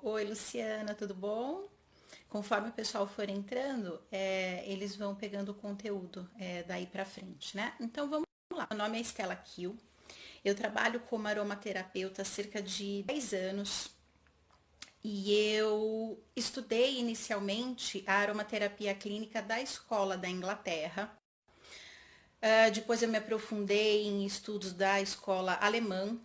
Oi, Luciana, tudo bom? Conforme o pessoal for entrando, eles vão pegando o conteúdo daí pra frente, né? Então vamos lá. Meu nome é Estela Kiel. Eu trabalho como aromaterapeuta há cerca de 10 anos e eu estudei inicialmente a aromaterapia clínica da escola da Inglaterra. Depois eu me aprofundei em estudos da escola alemã.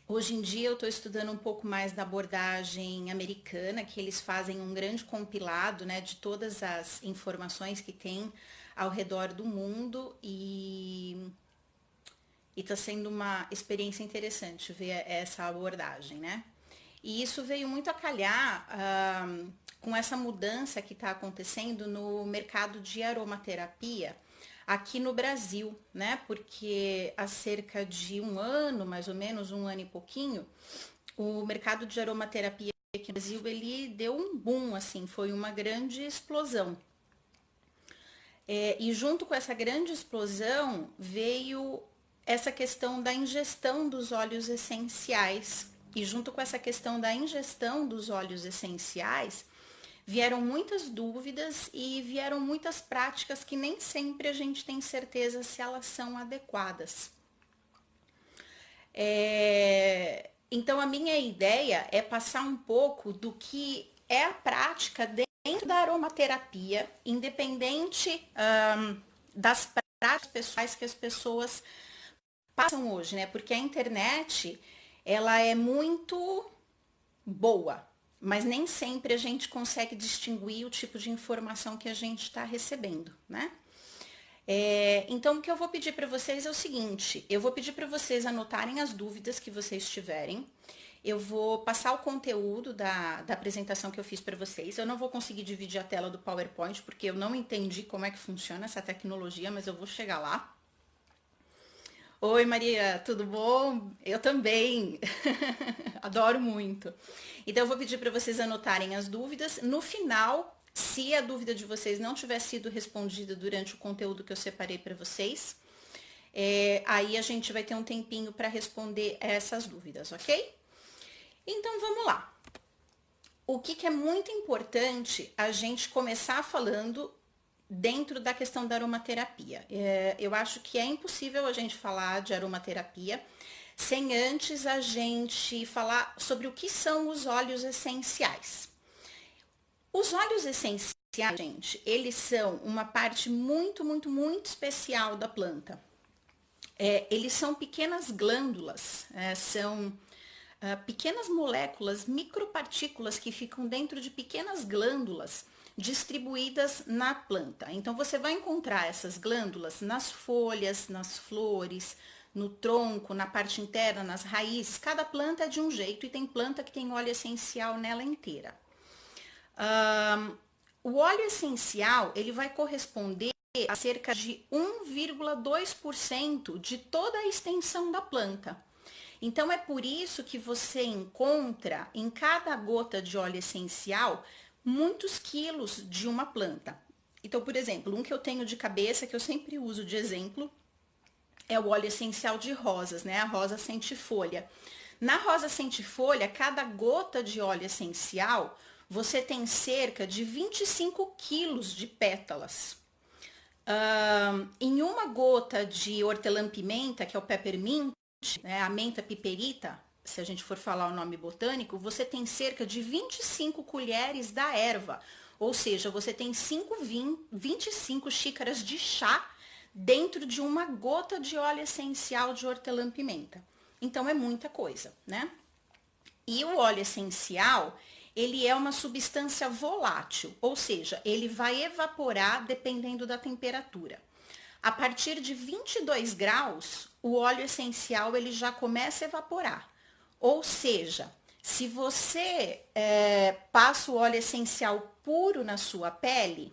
Hoje em dia eu estou estudando um pouco mais da abordagem americana, que eles fazem um grande compilado, né, de todas as informações que tem ao redor do mundo e está sendo uma experiência interessante ver essa abordagem, né? E isso veio muito a calhar com essa mudança que está acontecendo no mercado de aromaterapia aqui no Brasil, né? Porque há cerca de um ano, mais ou menos, um ano e pouquinho, o mercado de aromaterapia aqui no Brasil, ele deu um boom, assim, foi uma grande explosão. E junto com essa grande explosão veio essa questão da ingestão dos óleos essenciais. E junto com essa questão da ingestão dos óleos essenciais, vieram muitas dúvidas e vieram muitas práticas que nem sempre a gente tem certeza se elas são adequadas. Então a minha ideia é passar um pouco do que é a prática dentro da aromaterapia, independente das práticas pessoais que as pessoas passam hoje, né? Porque a internet, ela é muito boa, mas nem sempre a gente consegue distinguir o tipo de informação que a gente está recebendo, né? Então, o que eu vou pedir para vocês é o seguinte: eu vou pedir para vocês anotarem as dúvidas que vocês tiverem. Eu vou passar o conteúdo da apresentação que eu fiz para vocês. Eu não vou conseguir dividir a tela do PowerPoint, porque eu não entendi como é que funciona essa tecnologia, mas eu vou chegar lá. Oi, Maria, tudo bom? Eu também. Adoro muito. Então, eu vou pedir para vocês anotarem as dúvidas. No final, se a dúvida de vocês não tiver sido respondida durante o conteúdo que eu separei para vocês, aí a gente vai ter um tempinho para responder essas dúvidas, ok? Então, vamos lá. O que é muito importante a gente começar falando dentro da questão da aromaterapia. Eu acho que é impossível a gente falar de aromaterapia sem antes a gente falar sobre o que são os óleos essenciais. Os óleos essenciais, gente, eles são uma parte muito, muito, muito especial da planta. Eles são pequenas glândulas, são pequenas moléculas, micropartículas que ficam dentro de pequenas glândulas distribuídas na planta. Então você vai encontrar essas glândulas nas folhas, nas flores, no tronco, na parte interna, nas raízes. Cada planta é de um jeito e tem planta que tem óleo essencial nela inteira. O óleo essencial, ele vai corresponder a cerca de 1,2% de toda a extensão da planta. Então é por isso que você encontra em cada gota de óleo essencial muitos quilos de uma planta. Então, por exemplo, um que eu tenho de cabeça, que eu sempre uso de exemplo, é o óleo essencial de rosas, né? A rosa centifolha. Na rosa centifolha, cada gota de óleo essencial, você tem cerca de 25 quilos de pétalas. Em uma gota de hortelã-pimenta, que é o peppermint, né, a menta piperita, se a gente for falar o nome botânico, você tem cerca de 25 colheres da erva. Ou seja, você tem 25 xícaras de chá dentro de uma gota de óleo essencial de hortelã-pimenta. Então é muita coisa, né? E o óleo essencial, ele é uma substância volátil, ou seja, ele vai evaporar dependendo da temperatura. A partir de 22 graus, o óleo essencial ele já começa a evaporar. Ou seja, se você passa o óleo essencial puro na sua pele,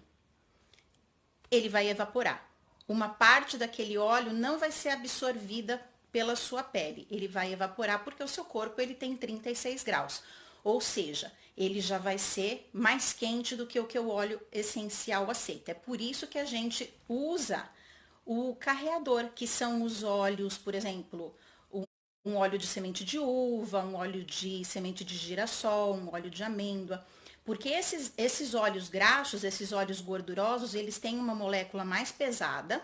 ele vai evaporar. Uma parte daquele óleo não vai ser absorvida pela sua pele. Ele vai evaporar porque o seu corpo ele tem 36 graus. Ou seja, ele já vai ser mais quente do que o óleo essencial aceita. É por isso que a gente usa o carreador, que são os óleos, por exemplo, um óleo de semente de uva, um óleo de semente de girassol, um óleo de amêndoa. Porque esses óleos graxos, esses óleos gordurosos, eles têm uma molécula mais pesada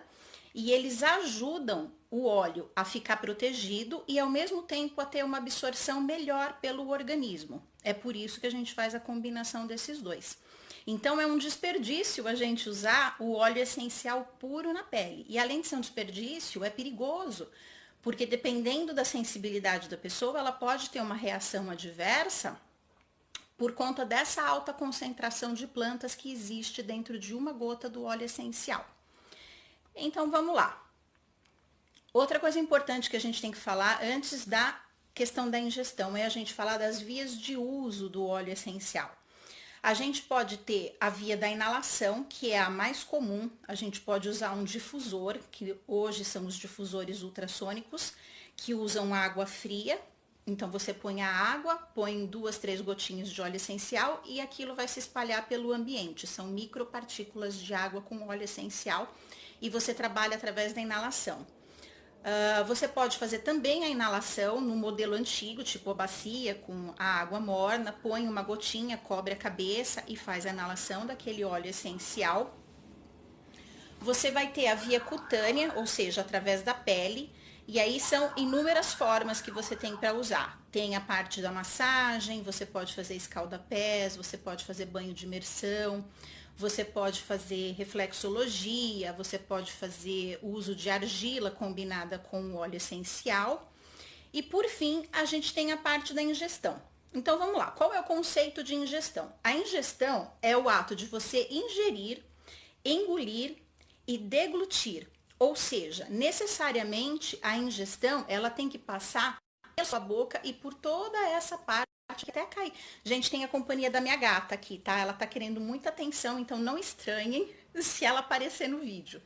e eles ajudam o óleo a ficar protegido e ao mesmo tempo a ter uma absorção melhor pelo organismo. É por isso que a gente faz a combinação desses dois. Então é um desperdício a gente usar o óleo essencial puro na pele. E além de ser um desperdício, é perigoso, porque dependendo da sensibilidade da pessoa, ela pode ter uma reação adversa por conta dessa alta concentração de plantas que existe dentro de uma gota do óleo essencial. Então vamos lá. Outra coisa importante que a gente tem que falar antes da questão da ingestão é a gente falar das vias de uso do óleo essencial. A gente pode ter a via da inalação, que é a mais comum. A gente pode usar um difusor, que hoje são os difusores ultrassônicos, que usam água fria. Então você põe a água, põe 2, 3 gotinhas de óleo essencial e aquilo vai se espalhar pelo ambiente. São micropartículas de água com óleo essencial e você trabalha através da inalação. Você pode fazer também a inalação no modelo antigo, tipo a bacia com a água morna, põe uma gotinha, cobre a cabeça e faz a inalação daquele óleo essencial. Você vai ter a via cutânea, ou seja, através da pele, e aí são inúmeras formas que você tem para usar. Tem a parte da massagem, você pode fazer escalda-pés, você pode fazer banho de imersão, você pode fazer reflexologia, você pode fazer uso de argila combinada com o óleo essencial. E por fim, a gente tem a parte da ingestão. Então vamos lá, qual é o conceito de ingestão? A ingestão é o ato de você ingerir, engolir e deglutir. Ou seja, necessariamente a ingestão ela tem que passar pela sua boca e por toda essa parte até cair. Gente, tem a companhia da minha gata aqui, tá? Ela tá querendo muita atenção, então não estranhem se ela aparecer no vídeo.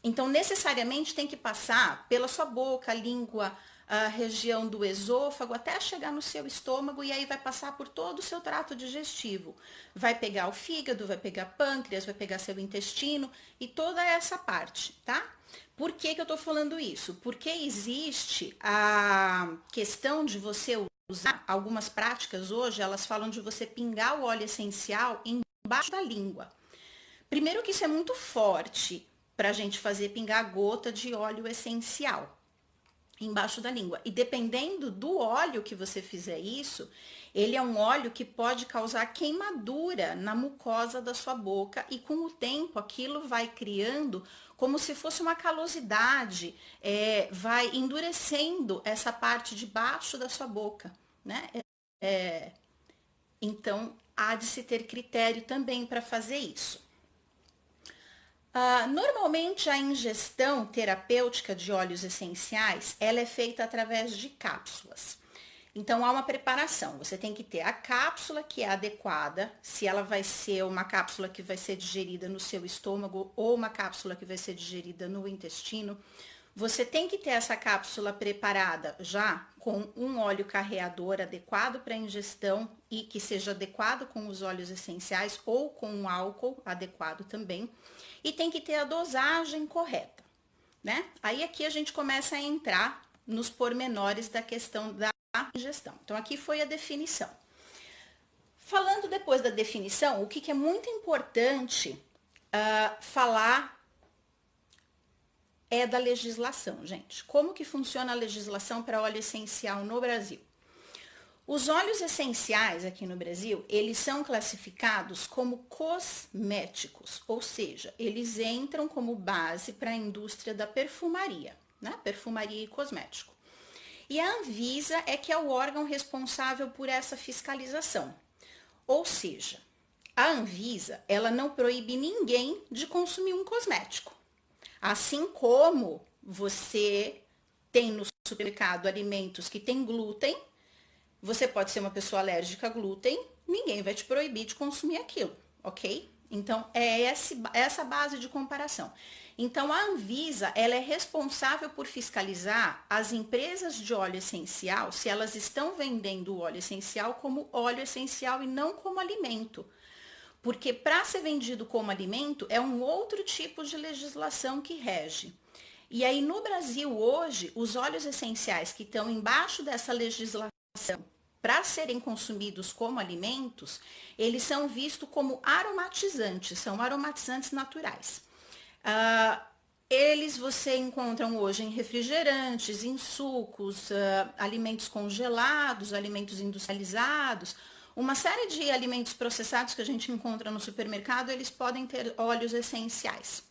Então, necessariamente tem que passar pela sua boca, língua, a região do esôfago, até chegar no seu estômago e aí vai passar por todo o seu trato digestivo. Vai pegar o fígado, vai pegar pâncreas, vai pegar seu intestino e toda essa parte, tá? Por que que eu tô falando isso? Porque existe a questão de você usar, algumas práticas hoje, elas falam de você pingar o óleo essencial embaixo da língua. Primeiro que isso é muito forte para a gente fazer pingar gota de óleo essencial embaixo da língua. E dependendo do óleo que você fizer isso, ele é um óleo que pode causar queimadura na mucosa da sua boca e com o tempo aquilo vai criando como se fosse uma calosidade, vai endurecendo essa parte de baixo da sua boca, né? Então, há de se ter critério também para fazer isso. Normalmente a ingestão terapêutica de óleos essenciais, ela é feita através de cápsulas. Então há uma preparação, você tem que ter a cápsula que é adequada, se ela vai ser uma cápsula que vai ser digerida no seu estômago ou uma cápsula que vai ser digerida no intestino. Você tem que ter essa cápsula preparada já com um óleo carreador adequado para ingestão e que seja adequado com os óleos essenciais ou com um álcool adequado também. E tem que ter a dosagem correta, né? Aí aqui a gente começa a entrar nos pormenores da questão da ingestão. Então aqui foi a definição. Falando depois da definição, o que é muito importante falar é da legislação, gente. Como que funciona a legislação para óleo essencial no Brasil? Os óleos essenciais aqui no Brasil, eles são classificados como cosméticos, ou seja, eles entram como base para a indústria da perfumaria, né? Perfumaria e cosmético. E a Anvisa é que é o órgão responsável por essa fiscalização. Ou seja, a Anvisa, ela não proíbe ninguém de consumir um cosmético. Assim como você tem no supermercado alimentos que têm glúten, você pode ser uma pessoa alérgica a glúten, ninguém vai te proibir de consumir aquilo, ok? Então, é essa base de comparação. Então, a Anvisa, ela é responsável por fiscalizar as empresas de óleo essencial, se elas estão vendendo o óleo essencial como óleo essencial e não como alimento. Porque para ser vendido como alimento, é um outro tipo de legislação que rege. E aí no Brasil hoje, os óleos essenciais que estão embaixo dessa legislação para serem consumidos como alimentos, eles são vistos como aromatizantes, são aromatizantes naturais. Eles você encontram hoje em refrigerantes, em sucos, alimentos congelados, alimentos industrializados, uma série de alimentos processados que a gente encontra no supermercado, eles podem ter óleos essenciais.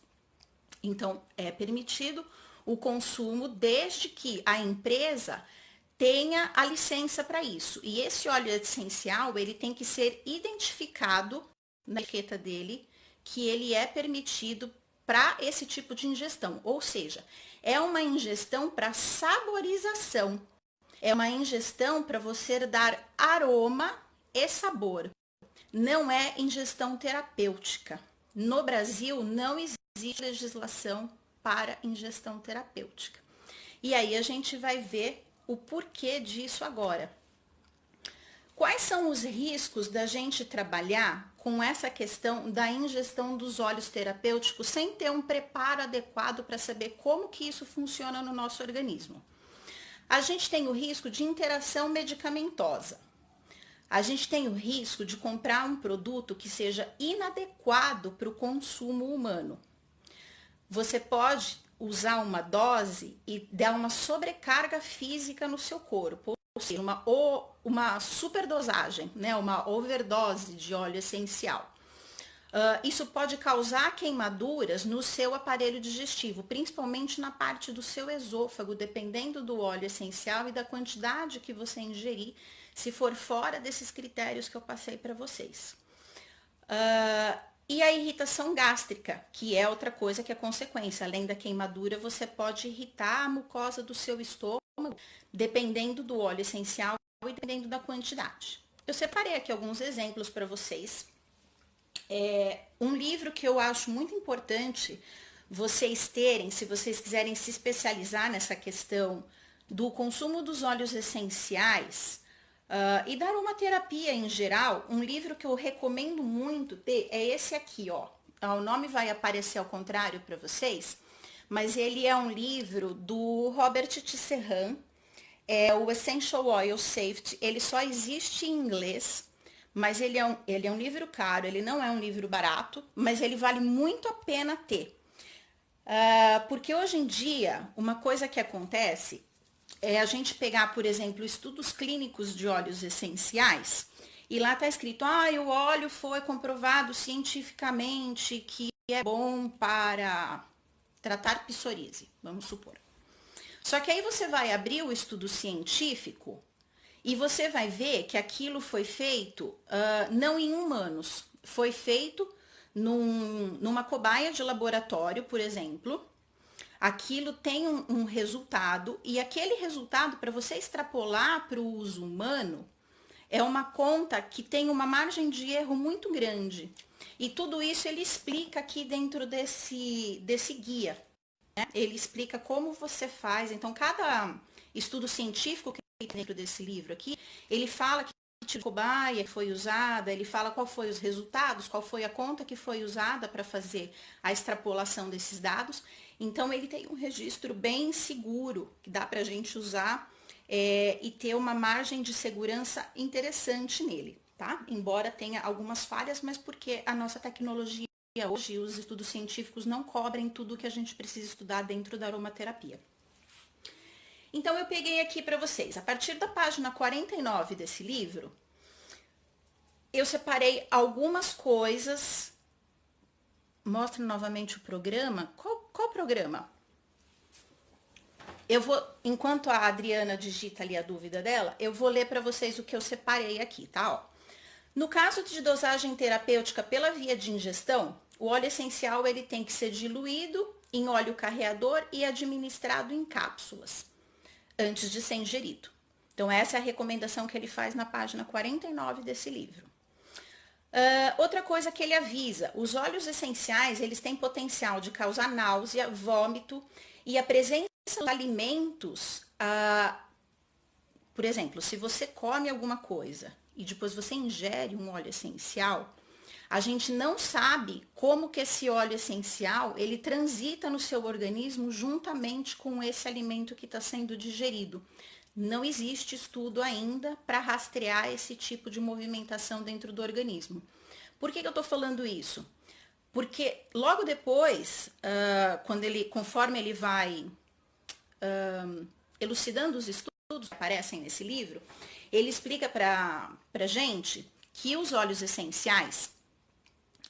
Então, é permitido o consumo desde que a empresa tenha a licença para isso. E esse óleo essencial, ele tem que ser identificado na etiqueta dele que ele é permitido para esse tipo de ingestão. Ou seja, é uma ingestão para saborização. É uma ingestão para você dar aroma e sabor. Não é ingestão terapêutica. No Brasil, não existe legislação para ingestão terapêutica. E aí a gente vai ver o porquê disso agora. Quais são os riscos da gente trabalhar com essa questão da ingestão dos óleos terapêuticos sem ter um preparo adequado para saber como que isso funciona no nosso organismo? A gente tem o risco de interação medicamentosa. A gente tem o risco de comprar um produto que seja inadequado para o consumo humano. Você pode usar uma dose e dar uma sobrecarga física no seu corpo, ou seja, uma superdosagem, né? Uma overdose de óleo essencial. Isso pode causar queimaduras no seu aparelho digestivo, principalmente na parte do seu esôfago, dependendo do óleo essencial e da quantidade que você ingerir, se for fora desses critérios que eu passei para vocês. E a irritação gástrica, que é outra coisa que é consequência. Além da queimadura, você pode irritar a mucosa do seu estômago, dependendo do óleo essencial e dependendo da quantidade. Eu separei aqui alguns exemplos para vocês. Um livro que eu acho muito importante vocês terem, se vocês quiserem se especializar nessa questão do consumo dos óleos essenciais, e da aromaterapia em geral, um livro que eu recomendo muito ter é esse aqui, ó. O nome vai aparecer ao contrário para vocês, mas ele é um livro do Robert Tisserand, é o Essential Oil Safety. Ele só existe em inglês, mas ele é um livro caro, ele não é um livro barato, mas ele vale muito a pena ter. Porque hoje em dia, uma coisa que acontece é a gente pegar, por exemplo, estudos clínicos de óleos essenciais e lá está escrito, o óleo foi comprovado cientificamente que é bom para tratar psoríase, vamos supor. Só que aí você vai abrir o estudo científico e você vai ver que aquilo foi feito não em humanos, foi feito numa cobaia de laboratório, por exemplo. Aquilo tem um resultado e aquele resultado, para você extrapolar para o uso humano, é uma conta que tem uma margem de erro muito grande. E tudo isso ele explica aqui dentro desse guia. Né? Ele explica como você faz. Então, cada estudo científico que tem dentro desse livro aqui, ele fala que tipo de cobaia foi usada, ele fala qual foi os resultados, qual foi a conta que foi usada para fazer a extrapolação desses dados. Então, ele tem um registro bem seguro, que dá para a gente usar e ter uma margem de segurança interessante nele, tá? Embora tenha algumas falhas, mas porque a nossa tecnologia hoje, os estudos científicos não cobrem tudo que a gente precisa estudar dentro da aromaterapia. Então, eu peguei aqui para vocês, a partir da página 49 desse livro, eu separei algumas coisas. Mostra novamente o programa. Qual programa? Eu vou, enquanto a Adriana digita ali a dúvida dela, eu vou ler para vocês o que eu separei aqui, tá? Ó. No caso de dosagem terapêutica pela via de ingestão, o óleo essencial ele tem que ser diluído em óleo carreador e administrado em cápsulas antes de ser ingerido. Então, essa é a recomendação que ele faz na página 49 desse livro. Outra coisa que ele avisa, os óleos essenciais, eles têm potencial de causar náusea, vômito e a presença de alimentos, por exemplo, se você come alguma coisa e depois você ingere um óleo essencial, A gente não sabe como que esse óleo essencial, ele transita no seu organismo juntamente com esse alimento que está sendo digerido. Não existe estudo ainda para rastrear esse tipo de movimentação dentro do organismo. Por que eu estou falando isso? Porque logo depois, conforme ele vai elucidando os estudos que aparecem nesse livro, ele explica para a gente que os óleos essenciais,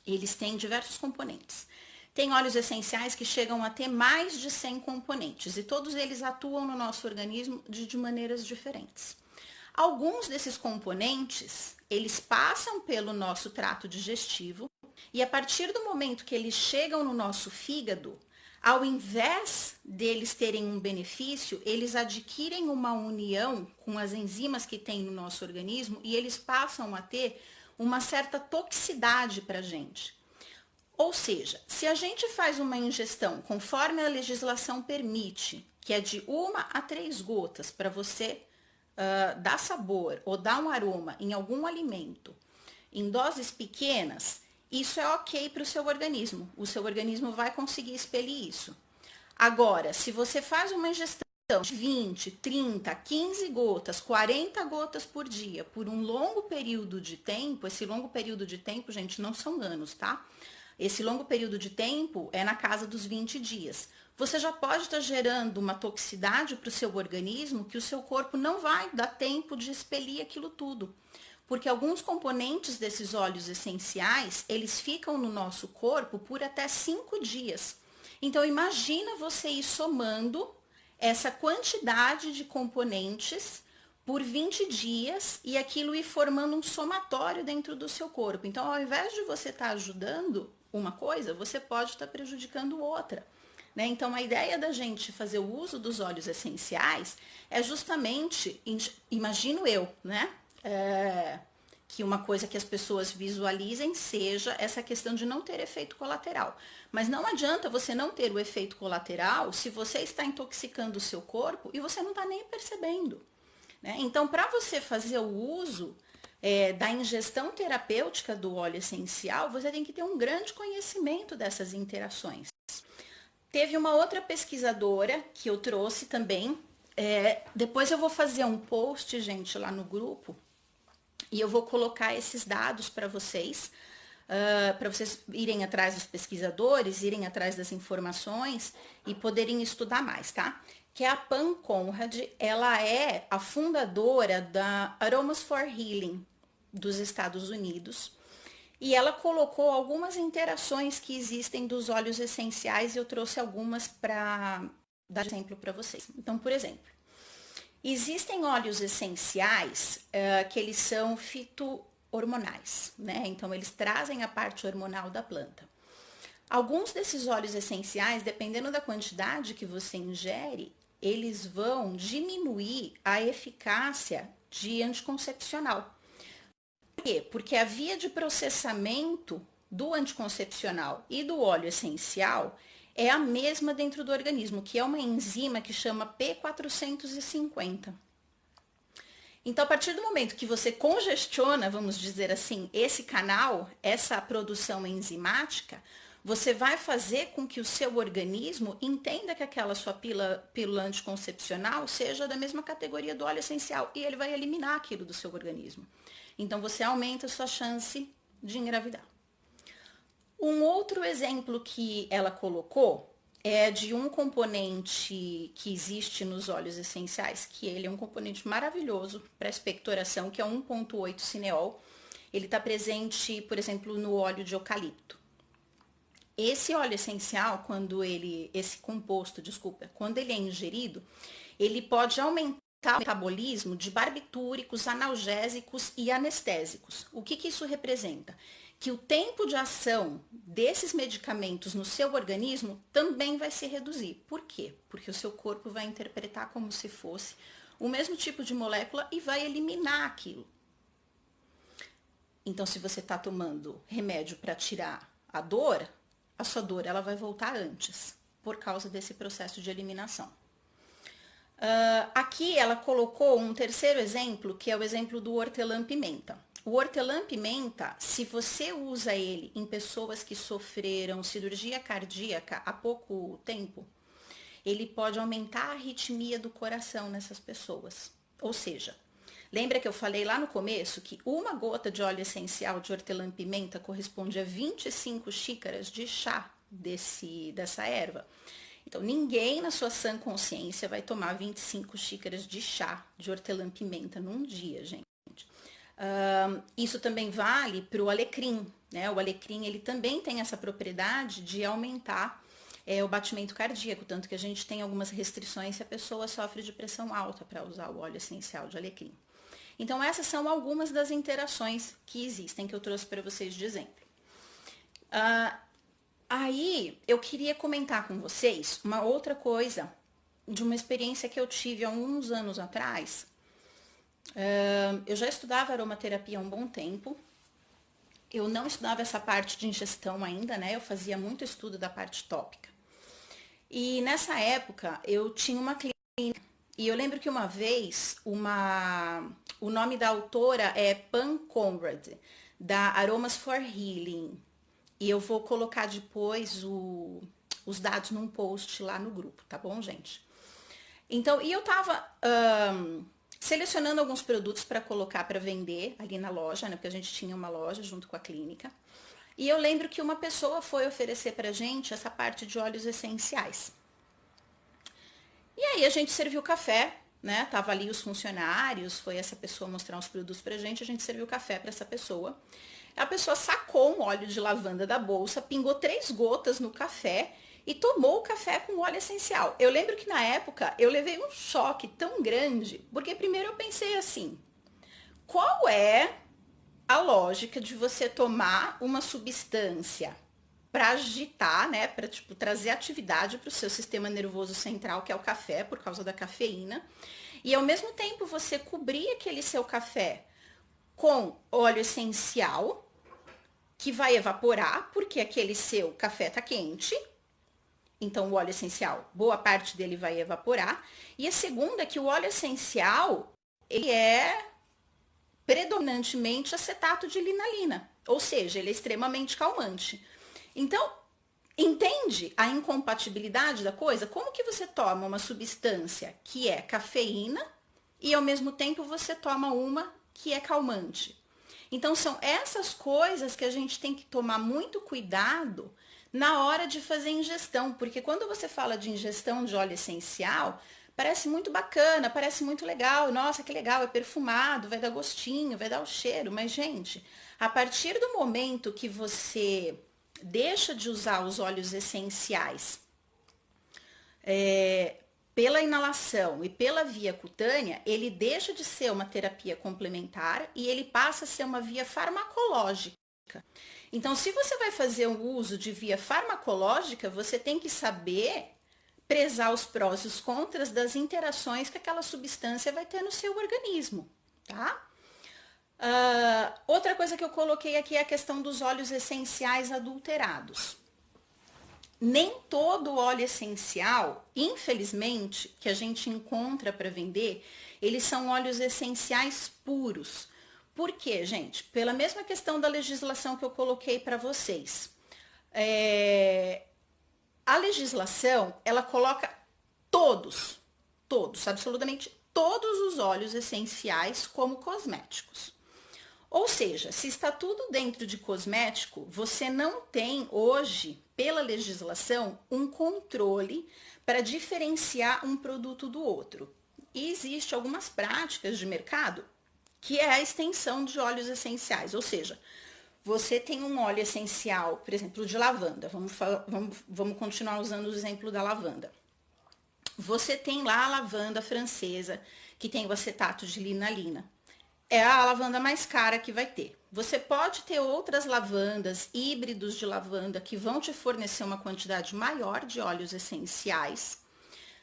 eles têm diversos componentes. Tem óleos essenciais que chegam a ter mais de 100 componentes e todos eles atuam no nosso organismo de maneiras diferentes. Alguns desses componentes, eles passam pelo nosso trato digestivo e a partir do momento que eles chegam no nosso fígado, ao invés deles terem um benefício, eles adquirem uma união com as enzimas que tem no nosso organismo e eles passam a ter uma certa toxicidade para a gente. Ou seja, se a gente faz uma ingestão conforme a legislação permite, que é de 1 a 3 gotas para você dar sabor ou dar um aroma em algum alimento, em doses pequenas, isso é ok para o seu organismo. O seu organismo vai conseguir expelir isso. Agora, se você faz uma ingestão de 20, 30, 15 gotas, 40 gotas por dia, por um longo período de tempo, esse longo período de tempo, gente, não são anos, tá? Esse longo período de tempo é na casa dos 20 dias. Você já pode estar gerando uma toxicidade para o seu organismo que o seu corpo não vai dar tempo de expelir aquilo tudo. Porque alguns componentes desses óleos essenciais, eles ficam no nosso corpo por até 5 dias. Então, imagina você ir somando essa quantidade de componentes por 20 dias e aquilo ir formando um somatório dentro do seu corpo. Então, ao invés de você estar ajudando uma coisa, você pode estar prejudicando outra. Né? Então, a ideia da gente fazer o uso dos óleos essenciais é justamente, imagino eu, né? Que uma coisa que as pessoas visualizem seja essa questão de não ter efeito colateral. Mas não adianta você não ter o efeito colateral se você está intoxicando o seu corpo e você não está nem percebendo. Né? Então, para você fazer o uso da ingestão terapêutica do óleo essencial, você tem que ter um grande conhecimento dessas interações. Teve uma outra pesquisadora que eu trouxe também. Depois eu vou fazer um post, gente, lá no grupo. E eu vou colocar esses dados para vocês irem atrás dos pesquisadores, irem atrás das informações e poderem estudar mais, tá? Que é a Pam Conrad, ela é a fundadora da Aromas for Healing dos Estados Unidos. E ela colocou algumas interações que existem dos óleos essenciais e eu trouxe algumas para dar exemplo para vocês. Então, por exemplo, existem óleos essenciais que eles são fito-hormonais, né? Então, eles trazem a parte hormonal da planta. Alguns desses óleos essenciais, dependendo da quantidade que você ingere, eles vão diminuir a eficácia de anticoncepcional. Por quê? Porque a via de processamento do anticoncepcional e do óleo essencial é a mesma dentro do organismo, que é uma enzima que chama P450. Então, a partir do momento que você congestiona, vamos dizer assim, esse canal, essa produção enzimática, você vai fazer com que o seu organismo entenda que aquela sua pílula anticoncepcional seja da mesma categoria do óleo essencial e ele vai eliminar aquilo do seu organismo. Então, você aumenta a sua chance de engravidar. Um outro exemplo que ela colocou é de um componente que existe nos óleos essenciais, que ele é um componente maravilhoso para expectoração, que é 1,8 cineol. Ele está presente, por exemplo, no óleo de eucalipto. Esse óleo essencial, quando ele é ingerido, ele pode aumentar o metabolismo de barbitúricos, analgésicos e anestésicos. O que isso representa? Que o tempo de ação desses medicamentos no seu organismo também vai se reduzir. Por quê? Porque o seu corpo vai interpretar como se fosse o mesmo tipo de molécula e vai eliminar aquilo. Então, se você está tomando remédio para tirar a dor, a sua dor ela vai voltar antes, por causa desse processo de eliminação. Aqui ela colocou um terceiro exemplo, que é o exemplo do hortelã-pimenta. O hortelã-pimenta, se você usa ele em pessoas que sofreram cirurgia cardíaca há pouco tempo, ele pode aumentar a arritmia do coração nessas pessoas. Ou seja, lembra que eu falei lá no começo que uma gota de óleo essencial de hortelã-pimenta corresponde a 25 xícaras de chá dessa erva? Então, ninguém na sua sã consciência vai tomar 25 xícaras de chá de hortelã-pimenta num dia, gente. Isso também vale para o alecrim, né? O alecrim, ele também tem essa propriedade de aumentar o batimento cardíaco, tanto que a gente tem algumas restrições se a pessoa sofre de pressão alta para usar o óleo essencial de alecrim. Então, essas são algumas das interações que existem, que eu trouxe para vocês de exemplo. Aí, eu queria comentar com vocês uma outra coisa de uma experiência que eu tive há uns anos atrás. Eu já estudava aromaterapia há um bom tempo. Eu não estudava essa parte de ingestão ainda, né? Eu fazia muito estudo da parte tópica. E nessa época, eu tinha uma clínica. E eu lembro que uma vez, o nome da autora é Pam Conrad, da Aromas for Healing. E eu vou colocar depois os dados num post lá no grupo, tá bom, gente? Então, e eu tava selecionando alguns produtos para colocar para vender ali na loja, né? Porque a gente tinha uma loja junto com a clínica. E eu lembro que uma pessoa foi oferecer pra gente essa parte de óleos essenciais. E aí a gente serviu café, né? Tava ali os funcionários, foi essa pessoa mostrar os produtos pra gente, a gente serviu café para essa pessoa. A pessoa sacou um óleo de lavanda da bolsa, pingou 3 gotas no café e tomou o café com óleo essencial. Eu lembro que na época eu levei um choque tão grande, porque primeiro eu pensei assim, qual é a lógica de você tomar uma substância para agitar, né, para tipo trazer atividade para o seu sistema nervoso central, que é o café, por causa da cafeína, e ao mesmo tempo você cobrir aquele seu café com óleo essencial, que vai evaporar, porque aquele seu café tá quente. Então, o óleo essencial, boa parte dele vai evaporar. E a segunda é que o óleo essencial, ele é predominantemente acetato de linalina. Ou seja, ele é extremamente calmante. Então, entende a incompatibilidade da coisa? Como que você toma uma substância que é cafeína e, ao mesmo tempo, você toma uma que é calmante? Então, são essas coisas que a gente tem que tomar muito cuidado na hora de fazer ingestão, porque quando você fala de ingestão de óleo essencial, parece muito bacana, parece muito legal, nossa, que legal, é perfumado, vai dar gostinho, vai dar o cheiro, mas, gente, a partir do momento que você deixa de usar os óleos essenciais pela inalação e pela via cutânea, ele deixa de ser uma terapia complementar e ele passa a ser uma via farmacológica. Então, se você vai fazer um uso de via farmacológica, você tem que saber prezar os prós e os contras das interações que aquela substância vai ter no seu organismo, tá? Outra coisa que eu coloquei aqui é a questão dos óleos essenciais adulterados. Nem todo óleo essencial, infelizmente, que a gente encontra para vender, eles são óleos essenciais puros. Por quê, gente? Pela mesma questão da legislação que eu coloquei para vocês. A legislação, ela coloca todos, absolutamente todos os óleos essenciais como cosméticos. Ou seja, se está tudo dentro de cosmético, você não tem hoje, pela legislação, um controle para diferenciar um produto do outro. E existem algumas práticas de mercado que é a extensão de óleos essenciais. Ou seja, você tem um óleo essencial, por exemplo, de lavanda. Vamos continuar usando o exemplo da lavanda. Você tem lá a lavanda francesa, que tem o acetato de linalina. É a lavanda mais cara que vai ter. Você pode ter outras lavandas, híbridos de lavanda, que vão te fornecer uma quantidade maior de óleos essenciais.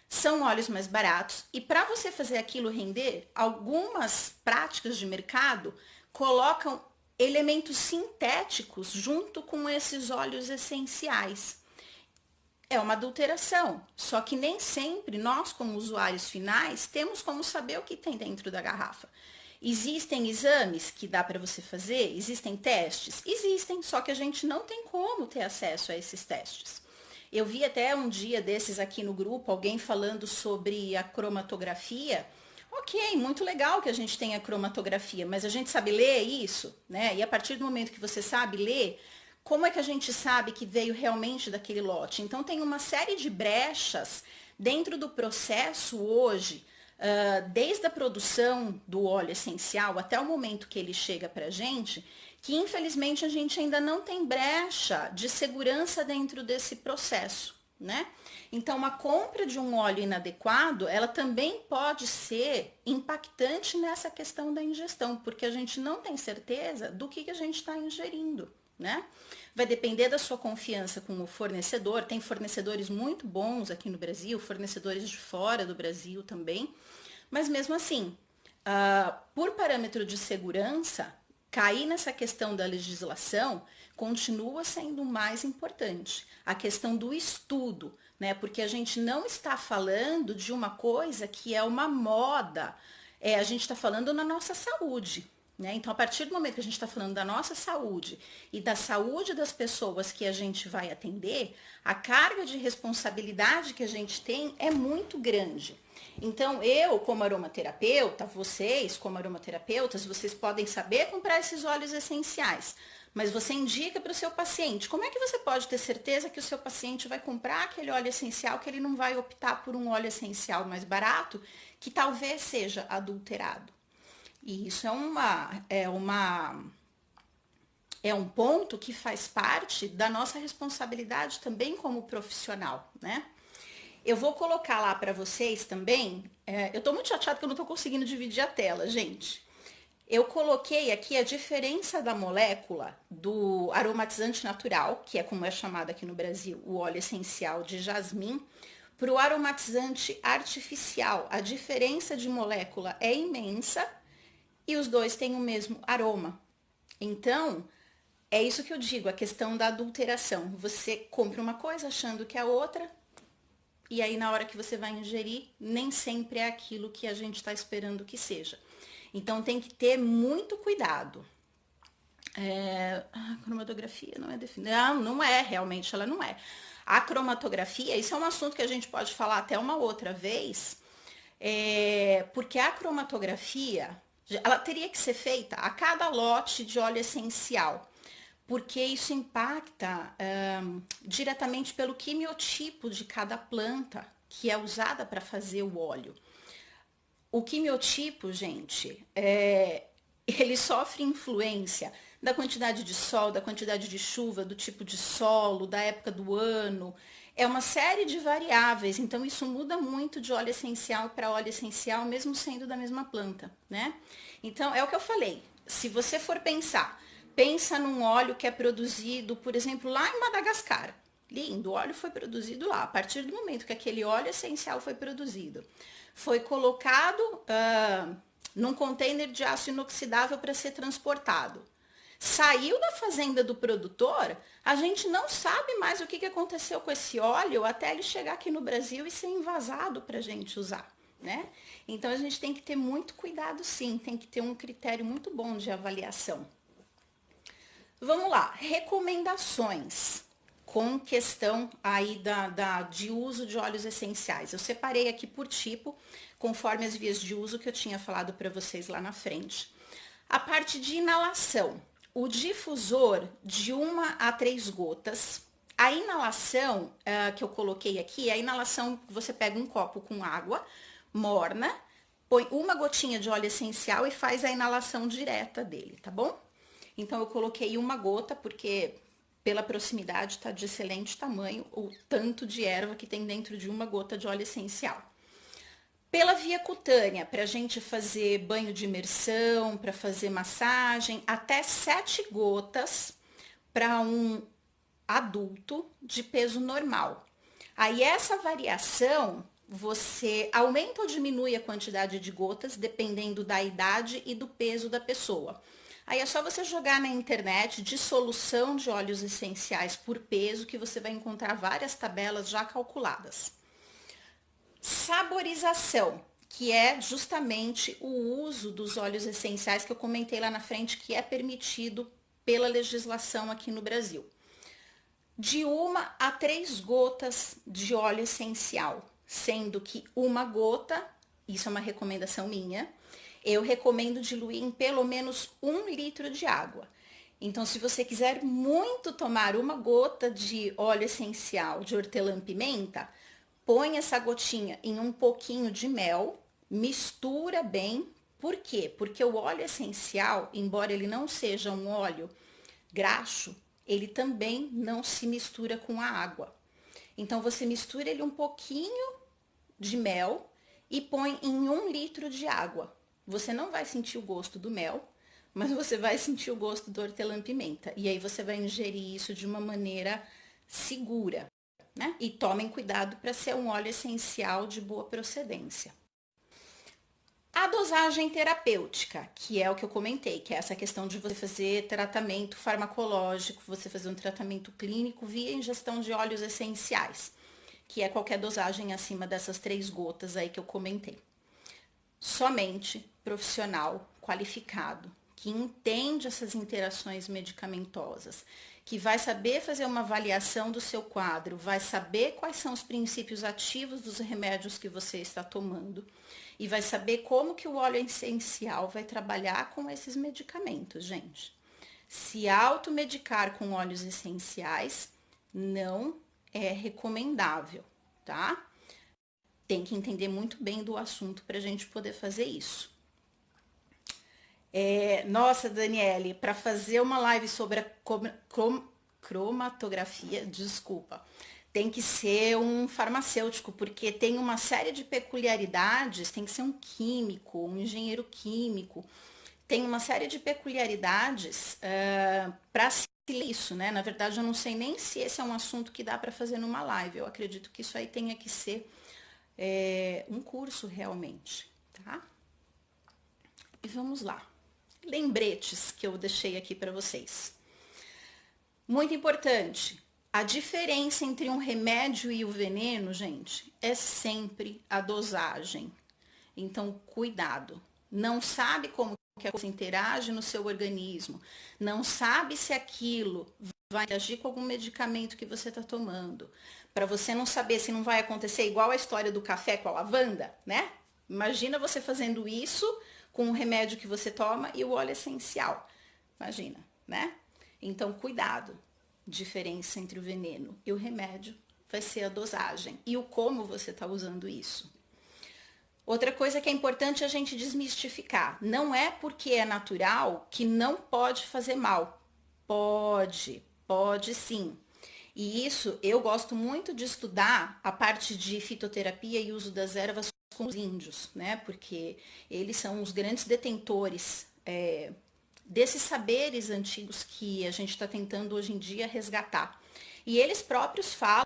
São óleos mais baratos. E para você fazer aquilo render, algumas práticas de mercado colocam elementos sintéticos junto com esses óleos essenciais. É uma adulteração. Só que nem sempre nós, como usuários finais, temos como saber o que tem dentro da garrafa. Existem exames que dá para você fazer? Existem testes? Existem, só que a gente não tem como ter acesso a esses testes. Eu vi até um dia desses aqui no grupo alguém falando sobre a cromatografia. Ok, muito legal que a gente tenha cromatografia, mas a gente sabe ler isso, né? E a partir do momento que você sabe ler, como é que a gente sabe que veio realmente daquele lote? Então tem uma série de brechas dentro do processo hoje, desde a produção do óleo essencial até o momento que ele chega para a gente, que infelizmente a gente ainda não tem brecha de segurança dentro desse processo, né? Então, a compra de um óleo inadequado, ela também pode ser impactante nessa questão da ingestão, porque a gente não tem certeza do que a gente está ingerindo, né? Vai depender da sua confiança com o fornecedor. Tem fornecedores muito bons aqui no Brasil, fornecedores de fora do Brasil também, mas mesmo assim, por parâmetro de segurança, cair nessa questão da legislação continua sendo mais importante. A questão do estudo, né? Porque a gente não está falando de uma coisa que é uma moda, a gente está falando na nossa saúde. Né? Então, a partir do momento que a gente está falando da nossa saúde e da saúde das pessoas que a gente vai atender, a carga de responsabilidade que a gente tem é muito grande. Então, eu, como aromaterapeuta, vocês, como aromaterapeutas, vocês podem saber comprar esses óleos essenciais, mas você indica para o seu paciente. Como é que você pode ter certeza que o seu paciente vai comprar aquele óleo essencial, que ele não vai optar por um óleo essencial mais barato, que talvez seja adulterado? E isso é um ponto que faz parte da nossa responsabilidade também como profissional, né? Eu vou colocar lá para vocês também. Eu tô muito chateada que eu não tô conseguindo dividir a tela, gente. Eu coloquei aqui a diferença da molécula do aromatizante natural, que é como é chamado aqui no Brasil, o óleo essencial de jasmim, para o aromatizante artificial. A diferença de molécula é imensa e os dois têm o mesmo aroma. Então, é isso que eu digo, a questão da adulteração. Você compra uma coisa achando que é outra, e aí na hora que você vai ingerir, nem sempre é aquilo que a gente está esperando que seja. Então tem que ter muito cuidado. A cromatografia não é definida. Não é, realmente ela não é. A cromatografia, isso é um assunto que a gente pode falar até uma outra vez, porque a cromatografia, ela teria que ser feita a cada lote de óleo essencial, porque isso impacta diretamente pelo quimiotipo de cada planta que é usada para fazer o óleo. O quimiotipo, gente, ele sofre influência da quantidade de sol, da quantidade de chuva, do tipo de solo, da época do ano. É uma série de variáveis, então isso muda muito de óleo essencial para óleo essencial, mesmo sendo da mesma planta, né? Então, é o que eu falei. Se você for pensa num óleo que é produzido, por exemplo, lá em Madagascar. Lindo, o óleo foi produzido lá. A partir do momento que aquele óleo essencial foi produzido, foi colocado num container de aço inoxidável para ser transportado. Saiu da fazenda do produtor, a gente não sabe mais o que aconteceu com esse óleo até ele chegar aqui no Brasil e ser envasado para a gente usar, né? Então a gente tem que ter muito cuidado, sim, tem que ter um critério muito bom de avaliação. Vamos lá, recomendações com questão aí de uso de óleos essenciais. Eu separei aqui por tipo, conforme as vias de uso que eu tinha falado para vocês lá na frente. A parte de inalação, o difusor de 1 a 3 gotas. A inalação que eu coloquei aqui, a inalação, você pega um copo com água morna, põe uma gotinha de óleo essencial e faz a inalação direta dele, tá bom? Então, eu coloquei uma gota, porque pela proximidade está de excelente tamanho o tanto de erva que tem dentro de uma gota de óleo essencial. Pela via cutânea, para a gente fazer banho de imersão, para fazer massagem, até 7 gotas para um adulto de peso normal. Aí essa variação, você aumenta ou diminui a quantidade de gotas, dependendo da idade e do peso da pessoa. Aí é só você jogar na internet dissolução de óleos essenciais por peso, que você vai encontrar várias tabelas já calculadas. Saborização. que é justamente o uso dos óleos essenciais que eu comentei lá na frente, que é permitido pela legislação aqui no Brasil. De 1 a 3 gotas de óleo essencial, sendo que 1 gota, isso é uma recomendação minha, eu recomendo diluir em pelo menos 1 litro de água. Então, se você quiser muito tomar 1 gota de óleo essencial de hortelã-pimenta, põe essa gotinha em um pouquinho de mel, mistura bem. Por quê? Porque o óleo essencial, embora ele não seja um óleo graxo, ele também não se mistura com a água. Então, você mistura ele um pouquinho de mel e põe em 1 litro de água. Você não vai sentir o gosto do mel, mas você vai sentir o gosto do hortelã-pimenta. E aí você vai ingerir isso de uma maneira segura, né? E tomem cuidado para ser um óleo essencial de boa procedência. A dosagem terapêutica, que é o que eu comentei, que é essa questão de você fazer tratamento farmacológico, você fazer um tratamento clínico via ingestão de óleos essenciais, que é qualquer dosagem acima dessas 3 gotas aí que eu comentei. Somente profissional qualificado, que entende essas interações medicamentosas, que vai saber fazer uma avaliação do seu quadro, vai saber quais são os princípios ativos dos remédios que você está tomando e vai saber como que o óleo essencial vai trabalhar com esses medicamentos, gente. Se automedicar com óleos essenciais não é recomendável, tá? Tem que entender muito bem do assunto para a gente poder fazer isso. Nossa, Daniele, para fazer uma live sobre a cromatografia, desculpa, tem que ser um farmacêutico, porque tem uma série de peculiaridades, tem que ser um químico, um engenheiro químico, tem uma série de peculiaridades para isso, né? Na verdade, eu não sei nem se esse é um assunto que dá para fazer numa live, eu acredito que isso aí tenha que ser um curso realmente, tá? E vamos lá. Lembretes que eu deixei aqui para vocês. Muito importante, a diferença entre um remédio e o veneno, gente, é sempre a dosagem. Então, cuidado. Não sabe como que a coisa interage no seu organismo, não sabe se aquilo vai agir com algum medicamento que você está tomando. Para você não saber se não vai acontecer igual a história do café com a lavanda, né? Imagina você fazendo isso com o remédio que você toma e o óleo essencial. Imagina, né? Então, cuidado. Diferença entre o veneno e o remédio vai ser a dosagem e o como você está usando isso. Outra coisa que é importante a gente desmistificar. Não é porque é natural que não pode fazer mal. Pode sim. E isso eu gosto muito de estudar a parte de fitoterapia e uso das ervas com os índios, né? Porque eles são os grandes detentores desses saberes antigos que a gente está tentando hoje em dia resgatar. E eles próprios falam,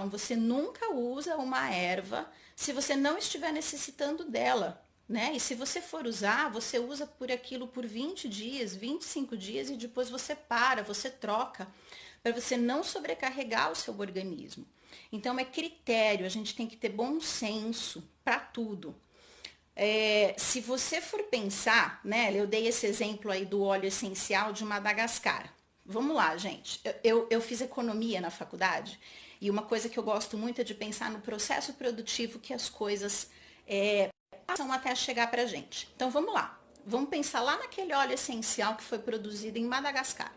você nunca usa uma erva se você não estiver necessitando dela, né? E se você for usar, você usa por aquilo por 20 dias, 25 dias e depois você para, você troca, para você não sobrecarregar o seu organismo. Então é critério, a gente tem que ter bom senso para tudo. Se você for pensar, né, eu dei esse exemplo aí do óleo essencial de Madagascar. Vamos lá, gente. Eu fiz economia na faculdade e uma coisa que eu gosto muito é de pensar no processo produtivo que as coisas passam até chegar para a gente. Então vamos lá. Vamos pensar lá naquele óleo essencial que foi produzido em Madagascar.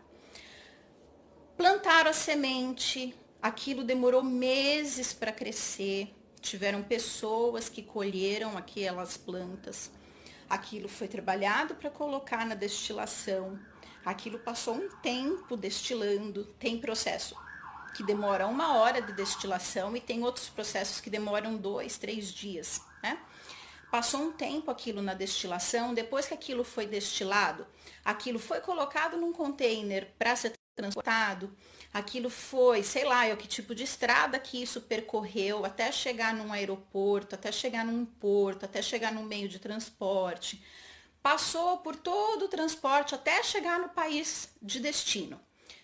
Plantaram a semente, aquilo demorou meses para crescer. Tiveram pessoas que colheram aquelas plantas. Aquilo foi trabalhado para colocar na destilação. Aquilo passou um tempo destilando. Tem processo que demora 1 hora de destilação e tem outros processos que demoram 2, 3 dias, né? Passou um tempo aquilo na destilação. Depois que aquilo foi destilado, aquilo foi colocado num container para ser transportado. Aquilo foi, sei lá, que tipo de estrada que isso percorreu até chegar num aeroporto, até chegar num porto, até chegar num meio de transporte. Passou por todo o transporte até chegar no país de destino.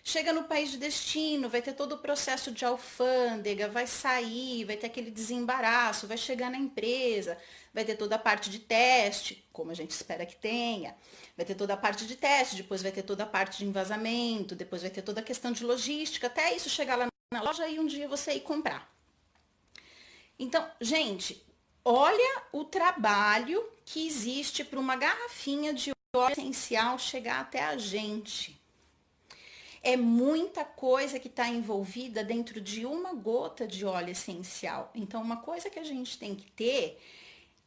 Chega no país de destino, vai ter todo o processo de alfândega, vai sair, vai ter aquele desembaraço, vai chegar na empresa, vai ter toda a parte de teste, como a gente espera que tenha, vai ter toda a parte de teste, depois vai ter toda a parte de envasamento, depois vai ter toda a questão de logística, até isso chegar lá na loja e um dia você ir comprar. Então, gente, olha o trabalho que existe para uma garrafinha de óleo essencial chegar até a gente. É muita coisa que está envolvida dentro de uma gota de óleo essencial. Então, uma coisa que a gente tem que ter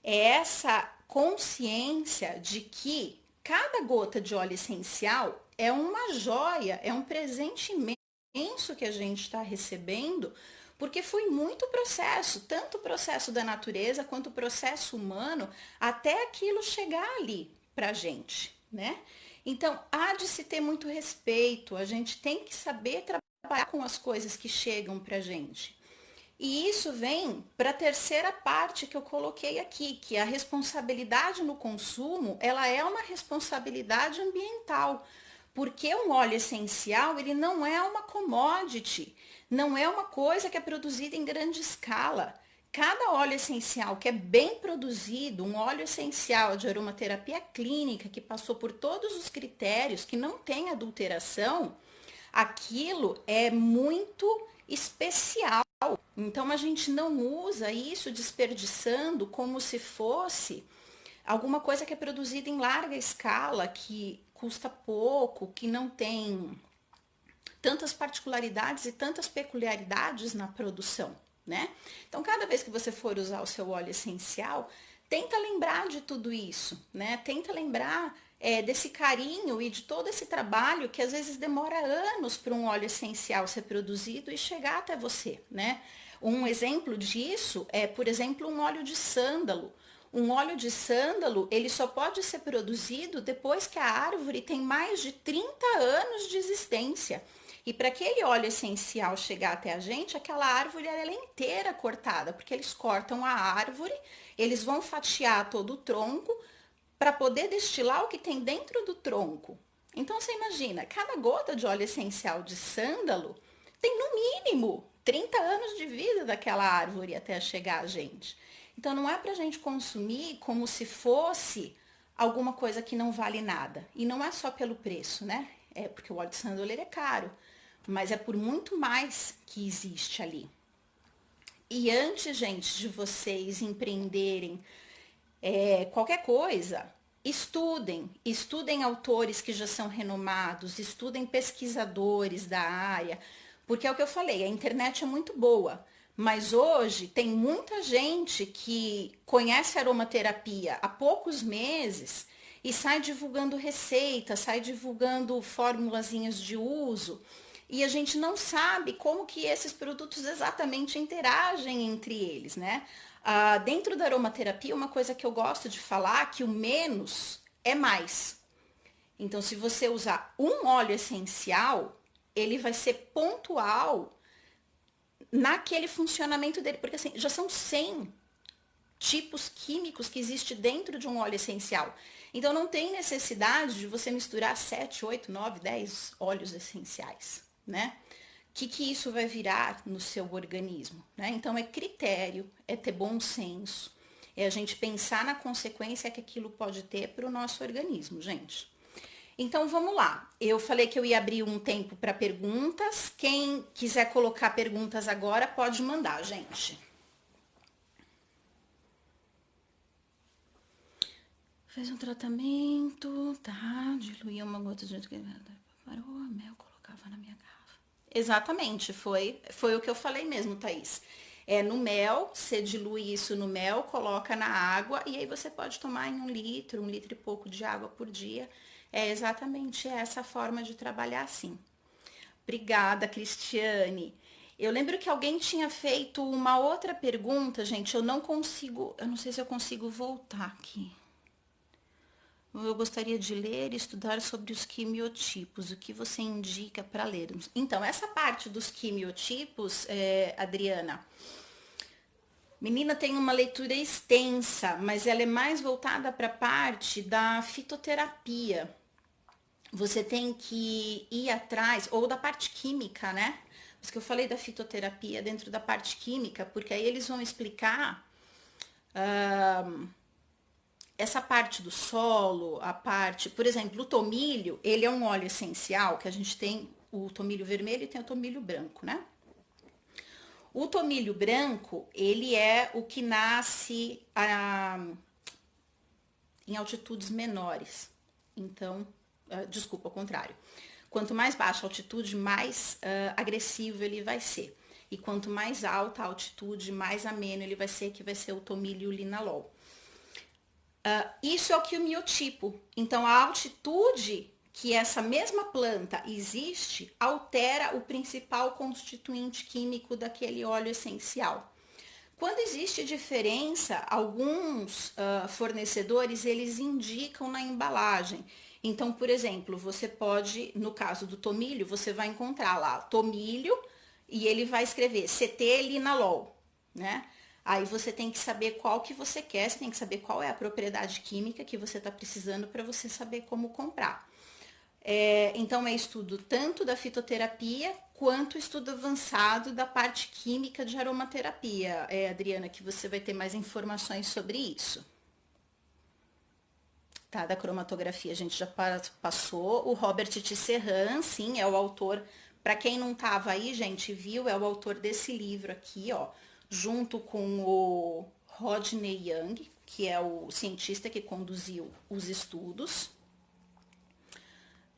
é essa consciência de que cada gota de óleo essencial é uma joia, é um presente imenso que a gente está recebendo, porque foi muito processo, tanto o processo da natureza quanto o processo humano, até aquilo chegar ali para a gente, né? Então, há de se ter muito respeito, a gente tem que saber trabalhar com as coisas que chegam para a gente. E isso vem para a terceira parte que eu coloquei aqui, que a responsabilidade no consumo, ela é uma responsabilidade ambiental, porque um óleo essencial, ele não é uma commodity, não é uma coisa que é produzida em grande escala. Cada óleo essencial que é bem produzido, um óleo essencial de aromaterapia clínica, que passou por todos os critérios, que não tem adulteração, aquilo é muito especial. Então a gente não usa isso desperdiçando como se fosse alguma coisa que é produzida em larga escala, que custa pouco, que não tem tantas particularidades e tantas peculiaridades na produção, né? Então, cada vez que você for usar o seu óleo essencial, tenta lembrar de tudo isso, né? Tenta lembrar desse carinho e de todo esse trabalho que às vezes demora anos para um óleo essencial ser produzido e chegar até você, né? Um exemplo disso é, por exemplo, um óleo de sândalo. Um óleo de sândalo, ele só pode ser produzido depois que a árvore tem mais de 30 anos de existência. E para aquele óleo essencial chegar até a gente, aquela árvore ela é inteira cortada, porque eles cortam a árvore, eles vão fatiar todo o tronco para poder destilar o que tem dentro do tronco. Então você imagina, cada gota de óleo essencial de sândalo tem no mínimo 30 anos de vida daquela árvore até chegar a gente. Então não é para a gente consumir como se fosse alguma coisa que não vale nada. E não é só pelo preço, né? É porque o óleo de sândalo ele é caro, mas é por muito mais que existe ali. E antes, gente, de vocês empreenderem qualquer coisa, estudem autores que já são renomados, estudem pesquisadores da área, porque é o que eu falei, a internet é muito boa, mas hoje tem muita gente que conhece aromaterapia há poucos meses e sai divulgando receitas, sai divulgando formulazinhas de uso, e a gente não sabe como que esses produtos exatamente interagem entre eles, né? Dentro da aromaterapia, uma coisa que eu gosto de falar é que o menos é mais. Então, se você usar um óleo essencial, ele vai ser pontual naquele funcionamento dele, porque assim, já são 100 tipos químicos que existe dentro de um óleo essencial. Então, não tem necessidade de você misturar 7, 8, 9, 10 óleos essenciais, né? O que isso vai virar no seu organismo, né? Então, é critério, é ter bom senso, é a gente pensar na consequência que aquilo pode ter para o nosso organismo, gente. Então, vamos lá. Eu falei que eu ia abrir um tempo para perguntas. Quem quiser colocar perguntas agora, pode mandar, gente. Fez um tratamento, tá? Diluía uma gota de parou, a mel colocava na minha garrafa. Exatamente, foi o que eu falei mesmo, Thaís. No mel, você dilui isso no mel, coloca na água e aí você pode tomar em 1 litro e pouco de água por dia. É exatamente essa forma de trabalhar assim. Obrigada, Cristiane. Eu lembro que alguém tinha feito uma outra pergunta, gente. Eu não sei se eu consigo voltar aqui. Eu gostaria de ler e estudar sobre os quimiotipos. O que você indica para lermos? Então, essa parte dos quimiotipos, Adriana, menina, tem uma leitura extensa, mas ela é mais voltada para a parte da fitoterapia. você tem que ir atrás, ou da parte química, né? Por isso que eu falei da fitoterapia dentro da parte química, porque aí eles vão explicar essa parte do solo, a parte, por exemplo, o tomilho, ele é um óleo essencial que a gente tem o tomilho vermelho e tem o tomilho branco, né? O tomilho branco, ele é o que nasce em altitudes menores. Então, desculpa, ao contrário. Quanto mais baixa a altitude, mais agressivo ele vai ser. E quanto mais alta a altitude, mais ameno ele vai ser, que vai ser o tomilho linalol. Isso é o quimiotipo. Então, a altitude que essa mesma planta existe altera o principal constituinte químico daquele óleo essencial. Quando existe diferença, alguns fornecedores eles indicam na embalagem. Então, por exemplo, você pode, no caso do tomilho, você vai encontrar lá tomilho e ele vai escrever CT linalol, né? Aí você tem que saber qual que você quer, você tem que saber qual é a propriedade química que você está precisando para você saber como comprar. Então é estudo tanto da fitoterapia quanto estudo avançado da parte química de aromaterapia, Adriana, que você vai ter mais informações sobre isso. Tá, da cromatografia a gente já passou. O Robert Tisserand, sim, é o autor. Para quem não estava aí, gente, viu, é o autor desse livro aqui, ó, junto com o Rodney Young, que é o cientista que conduziu os estudos.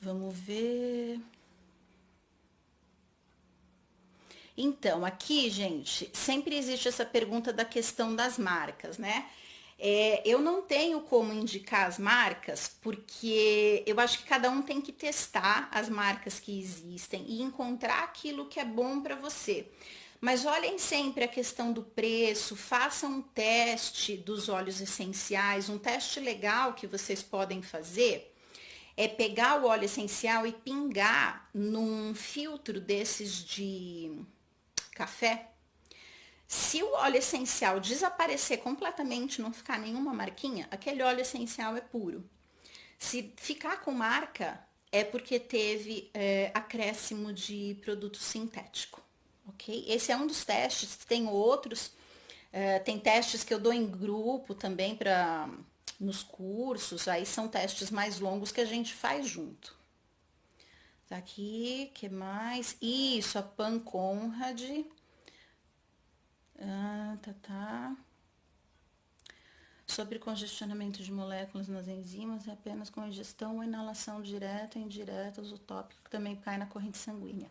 Vamos ver. Então, aqui, gente, sempre existe essa pergunta da questão das marcas, né? Eu não tenho como indicar as marcas, porque eu acho que cada um tem que testar as marcas que existem e encontrar aquilo que é bom para você. Mas olhem sempre a questão do preço, façam um teste dos óleos essenciais, um teste legal que vocês podem fazer é pegar o óleo essencial e pingar num filtro desses de café. Se o óleo essencial desaparecer completamente, não ficar nenhuma marquinha, aquele óleo essencial é puro. Se ficar com marca, é porque teve acréscimo de produto sintético, ok? Esse é um dos testes, tem outros, tem testes que eu dou em grupo também para nos cursos, aí são testes mais longos que a gente faz junto. Tá aqui, que mais? Isso, a Pan Conrad. Tá. Sobre congestionamento de moléculas nas enzimas, é apenas com ingestão ou inalação direta ou indireta, o tópico que também cai na corrente sanguínea.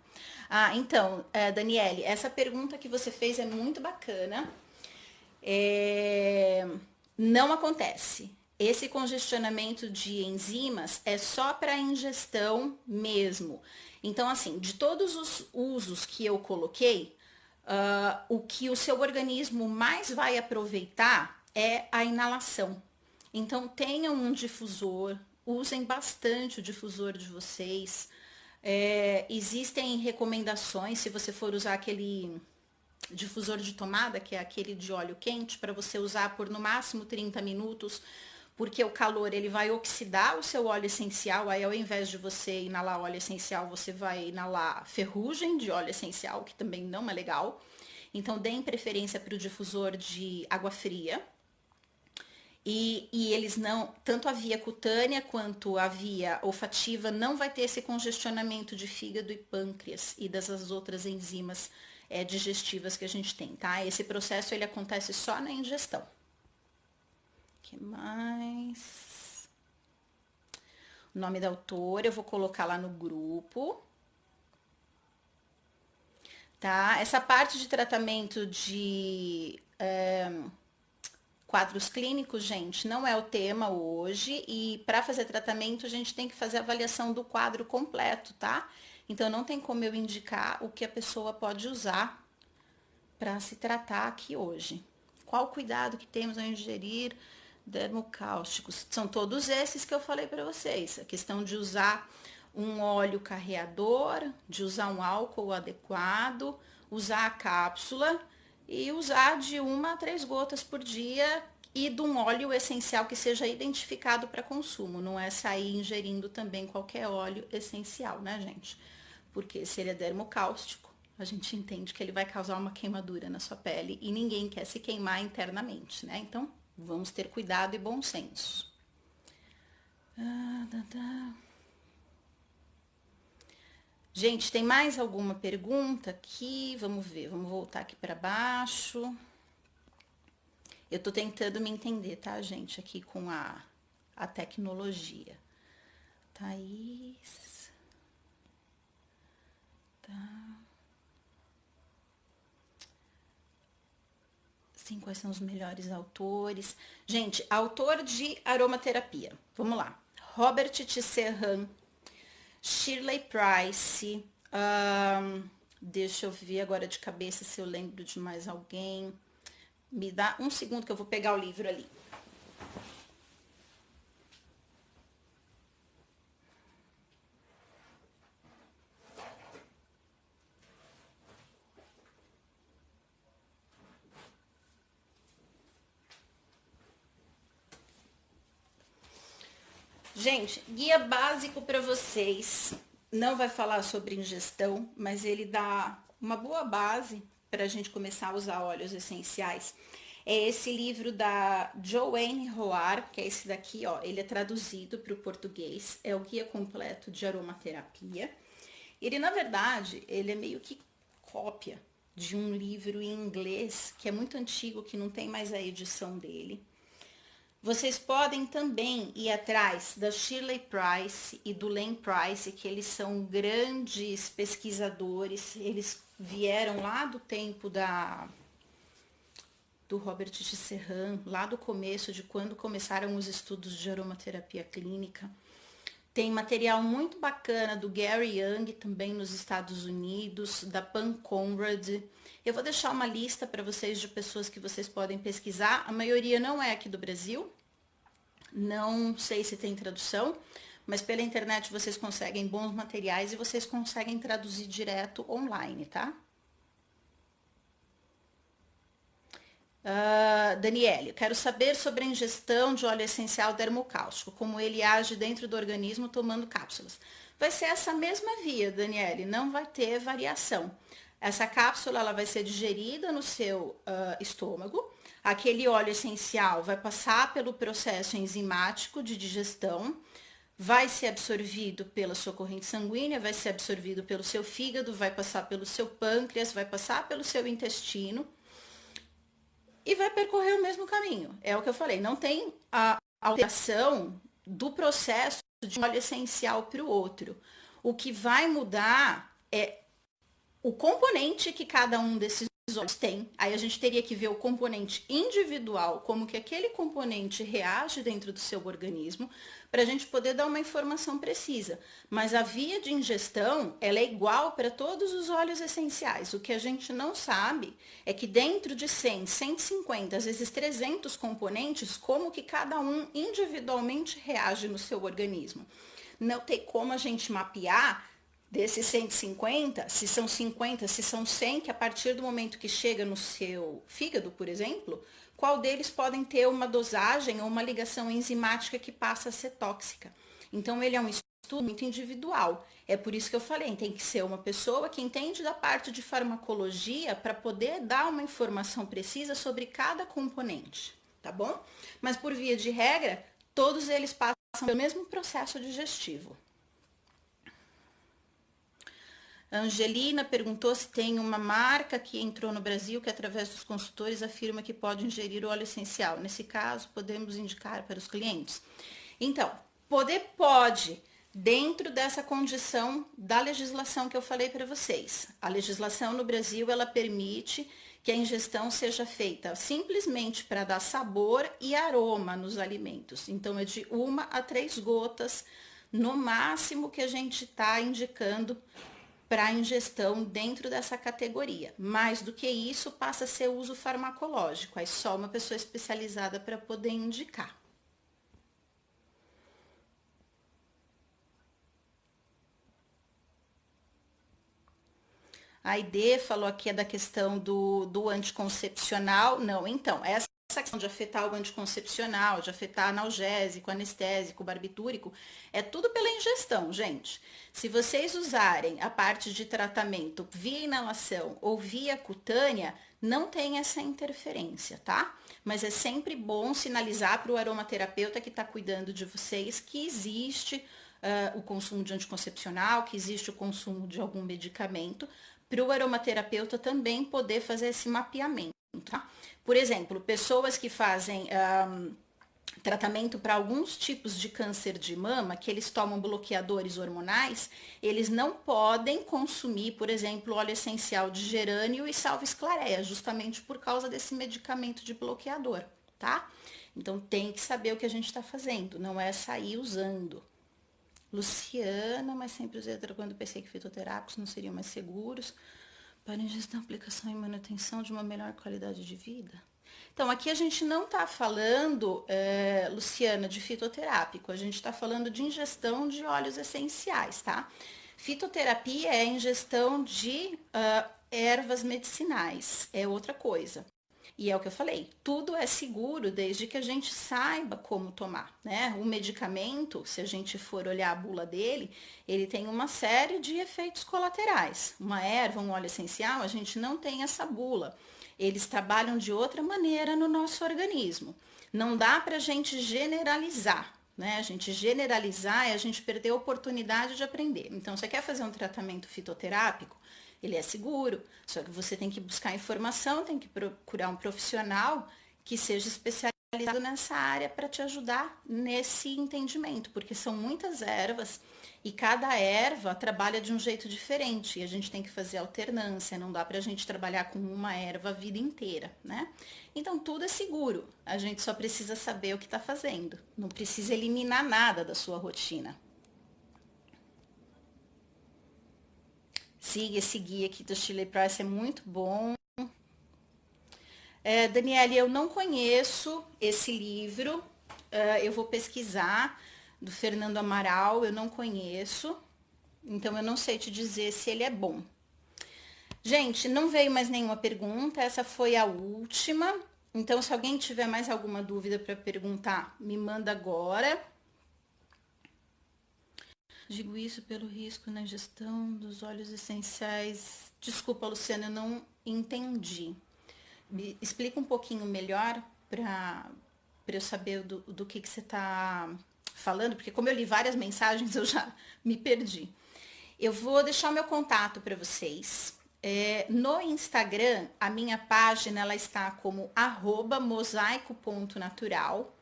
Então, Daniele, essa pergunta que você fez é muito bacana. Não acontece. Esse congestionamento de enzimas é só para ingestão mesmo. Então, assim, de todos os usos que eu coloquei, o que o seu organismo mais vai aproveitar é a inalação. Então, tenham um difusor, usem bastante o difusor de vocês. Existem recomendações, se você for usar aquele difusor de tomada, que é aquele de óleo quente, para você usar por no máximo 30 minutos, porque o calor ele vai oxidar o seu óleo essencial, aí ao invés de você inalar óleo essencial, você vai inalar ferrugem de óleo essencial, que também não é legal. Então, deem preferência para o difusor de água fria. E eles não, tanto a via cutânea quanto a via olfativa não vai ter esse congestionamento de fígado e pâncreas e das outras enzimas digestivas que a gente tem, tá? Esse processo ele acontece só na ingestão. Que mais? O nome da autora eu vou colocar lá no grupo. Tá? Essa parte de tratamento de quadros clínicos, gente, não é o tema hoje. E para fazer tratamento, a gente tem que fazer a avaliação do quadro completo, tá? Então, não tem como eu indicar o que a pessoa pode usar para se tratar aqui hoje. Qual o cuidado que temos ao ingerir dermocáusticos? São todos esses que eu falei para vocês. A questão de usar um óleo carreador, de usar um álcool adequado, usar a cápsula e usar de 1 a 3 gotas por dia e de um óleo essencial que seja identificado para consumo. Não é sair ingerindo também qualquer óleo essencial, né, gente? Porque se ele é dermocáustico, a gente entende que ele vai causar uma queimadura na sua pele e ninguém quer se queimar internamente, né? Então, vamos ter cuidado e bom senso. Gente, tem mais alguma pergunta aqui? Vamos ver, vamos voltar aqui para baixo. Eu tô tentando me entender, tá, gente, aqui com a tecnologia. Thaís. Tá. Sim, quais são os melhores autores? Gente, autor de aromaterapia. Vamos lá. Robert T. Serran, Shirley Price. Deixa eu ver agora de cabeça se eu lembro de mais alguém. Me dá um segundo que eu vou pegar o livro ali. Gente, guia básico para vocês. Não vai falar sobre ingestão, mas ele dá uma boa base para a gente começar a usar óleos essenciais. É esse livro da Joanne Roar, que é esse daqui, ó. Ele é traduzido para o português. É o Guia Completo de Aromaterapia. Ele, na verdade, ele é meio que cópia de um livro em inglês que é muito antigo, que não tem mais a edição dele. Vocês podem também ir atrás da Shirley Price e do Len Price, que eles são grandes pesquisadores. Eles vieram lá do tempo do Robert T. Serran, lá do começo, de quando começaram os estudos de aromaterapia clínica. Tem material muito bacana do Gary Young, também nos Estados Unidos, da Pam Conrad. Eu vou deixar uma lista para vocês de pessoas que vocês podem pesquisar. A maioria não é aqui do Brasil. Não sei se tem tradução, mas pela internet vocês conseguem bons materiais e vocês conseguem traduzir direto online, tá? Daniele, quero saber sobre a ingestão de óleo essencial dermocáustico, como ele age dentro do organismo tomando cápsulas. Vai ser essa mesma via, Daniele, não vai ter variação. Essa cápsula ela vai ser digerida no seu estômago. Aquele óleo essencial vai passar pelo processo enzimático de digestão, vai ser absorvido pela sua corrente sanguínea, vai ser absorvido pelo seu fígado, vai passar pelo seu pâncreas, vai passar pelo seu intestino e vai percorrer o mesmo caminho. É o que eu falei, não tem a alteração do processo de um óleo essencial para o outro. O que vai mudar é o componente que cada um desses óleos tem. Aí a gente teria que ver o componente individual, como que aquele componente reage dentro do seu organismo, para a gente poder dar uma informação precisa. Mas a via de ingestão, ela é igual para todos os óleos essenciais. O que a gente não sabe é que dentro de 100, 150, às vezes 300 componentes, como que cada um individualmente reage no seu organismo. Não tem como a gente mapear desses 150, se são 50, se são 100, que a partir do momento que chega no seu fígado, por exemplo, qual deles podem ter uma dosagem ou uma ligação enzimática que passa a ser tóxica. Então, ele é um estudo muito individual. É por isso que eu falei, tem que ser uma pessoa que entende da parte de farmacologia para poder dar uma informação precisa sobre cada componente, tá bom? Mas, por via de regra, todos eles passam pelo mesmo processo digestivo. A Angelina perguntou se tem uma marca que entrou no Brasil que, através dos consultores, afirma que pode ingerir o óleo essencial. Nesse caso, podemos indicar para os clientes? Então, pode, dentro dessa condição da legislação que eu falei para vocês. A legislação no Brasil, ela permite que a ingestão seja feita simplesmente para dar sabor e aroma nos alimentos. Então, é de 1 a 3 gotas, no máximo, que a gente está indicando para ingestão dentro dessa categoria. Mais do que isso, passa a ser uso farmacológico. Aí só uma pessoa especializada para poder indicar. A Aide falou aqui da questão do anticoncepcional. Não, então, essa essa questão de afetar o anticoncepcional, de afetar analgésico, anestésico, barbitúrico, é tudo pela ingestão, gente. Se vocês usarem a parte de tratamento via inalação ou via cutânea, não tem essa interferência, tá? Mas é sempre bom sinalizar para o aromaterapeuta que está cuidando de vocês que existe o consumo de anticoncepcional, que existe o consumo de algum medicamento, para o aromaterapeuta também poder fazer esse mapeamento, tá? Por exemplo, pessoas que fazem tratamento para alguns tipos de câncer de mama, que eles tomam bloqueadores hormonais, eles não podem consumir, por exemplo, óleo essencial de gerânio e salvia esclareia, justamente por causa desse medicamento de bloqueador, tá? Então tem que saber o que a gente está fazendo, não é sair usando. Luciana, mas sempre usei quando pensei que fitoterápicos não seriam mais seguros para ingestão, aplicação e manutenção de uma melhor qualidade de vida. Então, aqui a gente não está falando, Luciana, de fitoterápico, a gente está falando de ingestão de óleos essenciais, tá? Fitoterapia é a ingestão de ervas medicinais, é outra coisa. E é o que eu falei, tudo é seguro desde que a gente saiba como tomar, né? O medicamento, se a gente for olhar a bula dele, ele tem uma série de efeitos colaterais. Uma erva, um óleo essencial, a gente não tem essa bula. Eles trabalham de outra maneira no nosso organismo. Não dá para a gente generalizar, né? A gente generalizar é a gente perder a oportunidade de aprender. Então, você quer fazer um tratamento fitoterápico? Ele é seguro, só que você tem que buscar informação, tem que procurar um profissional que seja especializado nessa área para te ajudar nesse entendimento, porque são muitas ervas e cada erva trabalha de um jeito diferente e a gente tem que fazer alternância, não dá para a gente trabalhar com uma erva a vida inteira, né? Então tudo é seguro, a gente só precisa saber o que está fazendo, não precisa eliminar nada da sua rotina. Siga esse guia aqui do Shirley Price, é muito bom. Daniele, eu não conheço esse livro, eu vou pesquisar, do Fernando Amaral, eu não conheço, então eu não sei te dizer se ele é bom. Gente, não veio mais nenhuma pergunta, essa foi a última, então se alguém tiver mais alguma dúvida para perguntar, me manda agora. Digo isso pelo risco na gestão dos óleos essenciais. Desculpa, Luciana, eu não entendi. Me explica um pouquinho melhor para eu saber do que você está falando, porque como eu li várias mensagens, eu já me perdi. Eu vou deixar o meu contato para vocês. No Instagram, a minha página ela está como @mosaico.natural.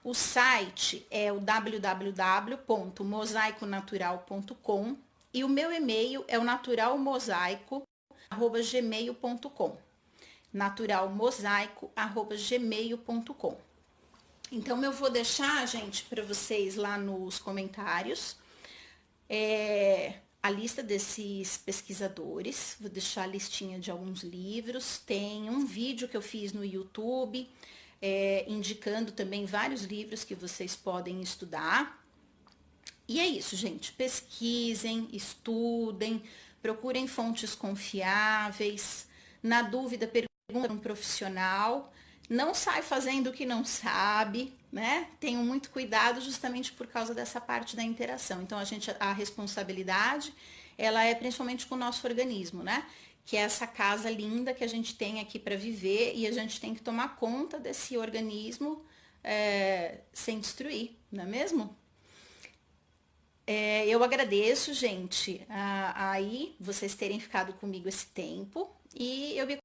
O site é o www.mosaiconatural.com e o meu e-mail é o naturalmosaico@gmail.com. naturalmosaico@gmail.com. Então eu vou deixar, gente, para vocês lá nos comentários a lista desses pesquisadores, vou deixar a listinha de alguns livros, tem um vídeo que eu fiz no YouTube, indicando também vários livros que vocês podem estudar. E é isso, gente. Pesquisem, estudem, procurem fontes confiáveis. Na dúvida, pergunta a um profissional. Não sai fazendo o que não sabe, né? Tenham muito cuidado justamente por causa dessa parte da interação. Então, a responsabilidade, ela é principalmente com o nosso organismo, né? Que é essa casa linda que a gente tem aqui para viver e a gente tem que tomar conta desse organismo sem destruir, não é mesmo? Eu agradeço, gente, aí vocês terem ficado comigo esse tempo e eu me